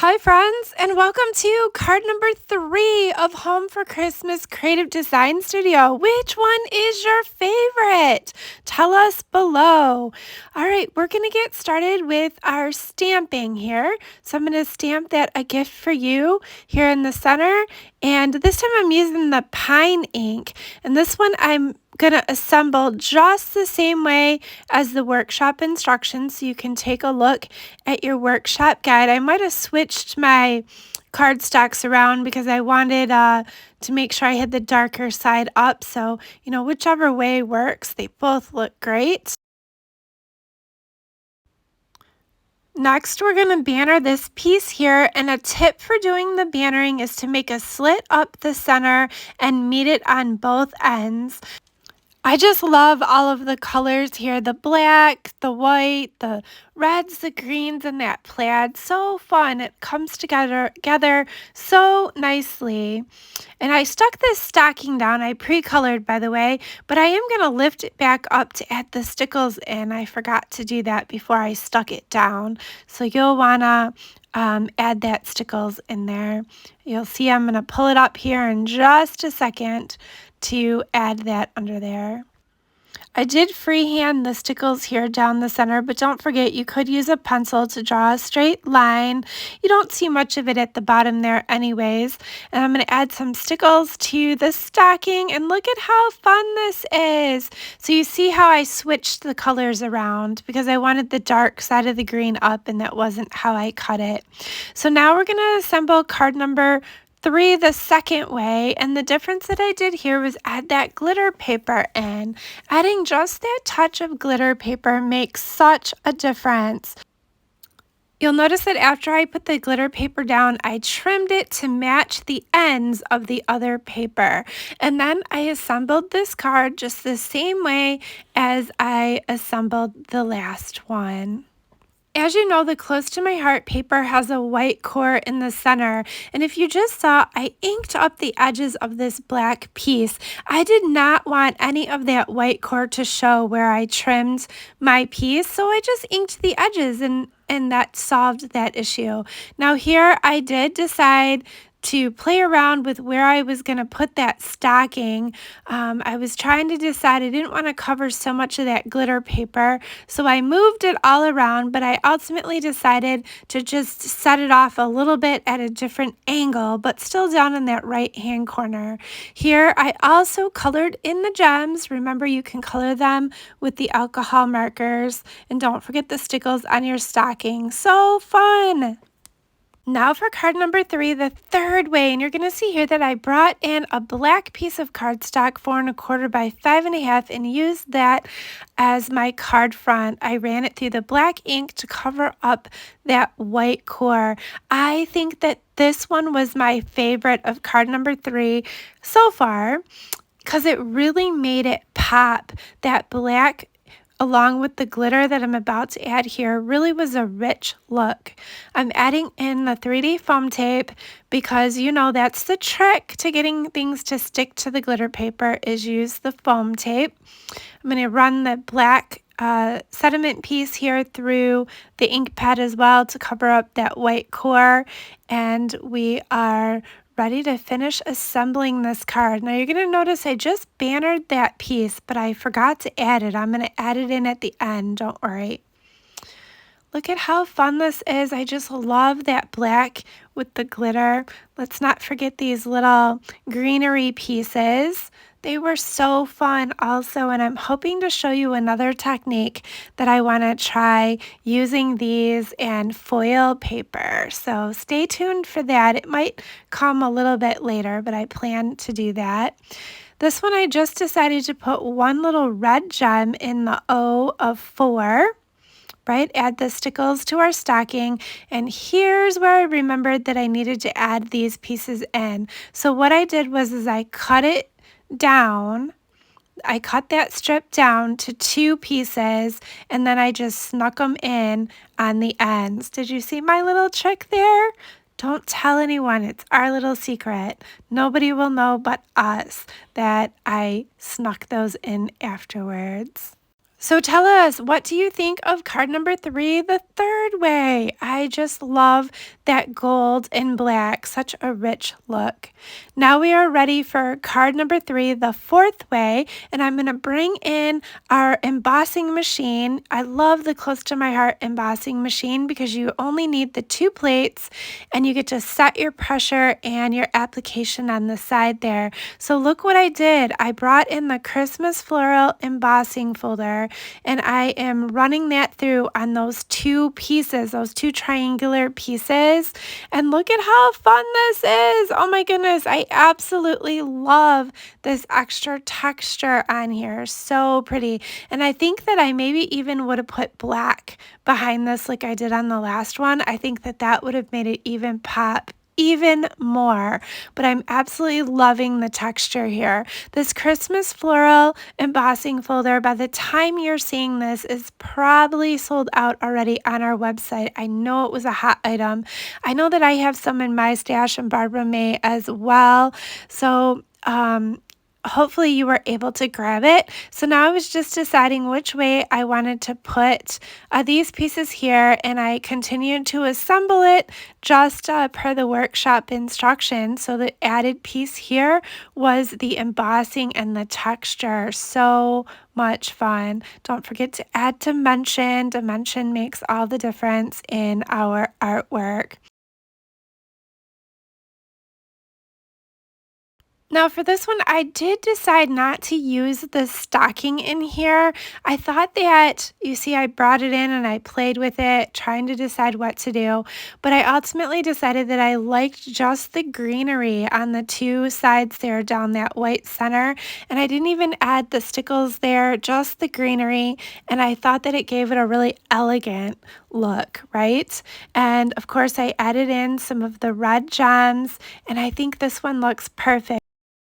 Hi, friends, and welcome to card number 3 of Home for Christmas Creative Design Studio. Which one is your favorite? Tell us below. All right, we're going to get started with our stamping here. So I'm going to stamp that A Gift for You here in the center. And this time I'm using the pine ink. And this one I'm going to assemble just the same way as the workshop instructions, so you can take a look at your workshop guide. I might have switched my cardstocks around because I wanted to make sure I had the darker side up. So, whichever way works, they both look great. Next, we're going to banner this piece here, and a tip for doing the bannering is to make a slit up the center and meet it on both ends. I just love all of the colors here, the black, the white, the reds, the greens, and that plaid. So fun. It comes together so nicely. And I stuck this stocking down. I pre-colored, by the way, but I am going to lift it back up to add the stickles in. I forgot to do that before I stuck it down. So you'll want to add that stickles in there. You'll see I'm going to pull it up here in just a second to add that under there. I did freehand the stickles here down the center, but don't forget you could use a pencil to draw a straight line. You don't see much of it at the bottom there anyways. And I'm going to add some stickles to the stocking, and look at how fun this is. So you see how I switched the colors around because I wanted the dark side of the green up, and that wasn't how I cut it. So now we're going to assemble card number 3 the second way, and the difference that I did here was add that glitter paper in. Adding just that touch of glitter paper makes such a difference. You'll notice that after I put the glitter paper down, I trimmed it to match the ends of the other paper. And then I assembled this card just the same way as I assembled the last one. As you know, the Close to My Heart paper has a white core in the center, and if you just saw, I inked up the edges of this black piece. I did not want any of that white core to show where I trimmed my piece, so I just inked the edges, and that solved that issue. Now here I did decide to play around with where I was going to put that stocking. I was trying to decide. I didn't want to cover so much of that glitter paper, so I moved it all around, but I ultimately decided to just set it off a little bit at a different angle, but still down in that right hand corner. Here I also colored in the gems. Remember, you can color them with the alcohol markers, and don't forget the stickles on your stocking. So fun! Now for card number 3, the third way, and you're going to see here that I brought in a black piece of cardstock 4 1/4 by 5 1/2 and used that as my card front. I ran it through the black ink to cover up that white core. I think that this one was my favorite of card number 3 so far because it really made it pop. That black along with the glitter that I'm about to add here really was a rich look. I'm adding in the 3D foam tape because that's the trick to getting things to stick to the glitter paper is use the foam tape. I'm going to run the black sediment piece here through the ink pad as well to cover up that white core, and we are ready to finish assembling this card. Now you're going to notice I just bannered that piece, but I forgot to add it. I'm going to add it in at the end, don't worry. Look at how fun this is. I just love that black with the glitter. Let's not forget these little greenery pieces. They were so fun also, and I'm hoping to show you another technique that I want to try using these and foil paper. So stay tuned for that. It might come a little bit later, but I plan to do that. This one I just decided to put one little red gem in the O of 4. Right, add the stickles to our stocking, and here's where I remembered that I needed to add these pieces in. So what I did was I cut it down. I cut that strip down to 2 pieces, and then I just snuck them in on the ends. Did you see my little trick there? Don't tell anyone. It's our little secret. Nobody will know but us that I snuck those in afterwards. So tell us, what do you think of card number 3, the third way? I just love that gold and black, such a rich look. Now we are ready for card number 3, the fourth way, and I'm going to bring in our embossing machine. I love the Close to My Heart embossing machine because you only need the 2 plates and you get to set your pressure and your application on the side there. So look what I did. I brought in the Christmas floral embossing folder and I am running that through on those 2 pieces, those 2 triangular pieces. And look at how fun this is. Oh my goodness, I absolutely love this extra texture on here. So pretty. And I think that I maybe even would have put black behind this like I did on the last one. I think that that would have made it even pop even more, but I'm absolutely loving the texture here. This Christmas floral embossing folder, by the time you're seeing this, is probably sold out already on our website. I know it was a hot item. I know that I have some in my stash and Barbara may as well. So, hopefully you were able to grab it. So now I was just deciding which way I wanted to put these pieces here, and I continued to assemble it just per the workshop instructions. So the added piece here was the embossing and the texture. So much fun. Don't forget to add dimension. Dimension makes all the difference in our artwork. Now for this one, I did decide not to use the stocking in here. I thought that, you see, I brought it in and I played with it, trying to decide what to do, but I ultimately decided that I liked just the greenery on the 2 sides there down that white center, and I didn't even add the stickles there, just the greenery, and I thought that it gave it a really elegant look, right? And of course, I added in some of the red gems, and I think this one looks perfect.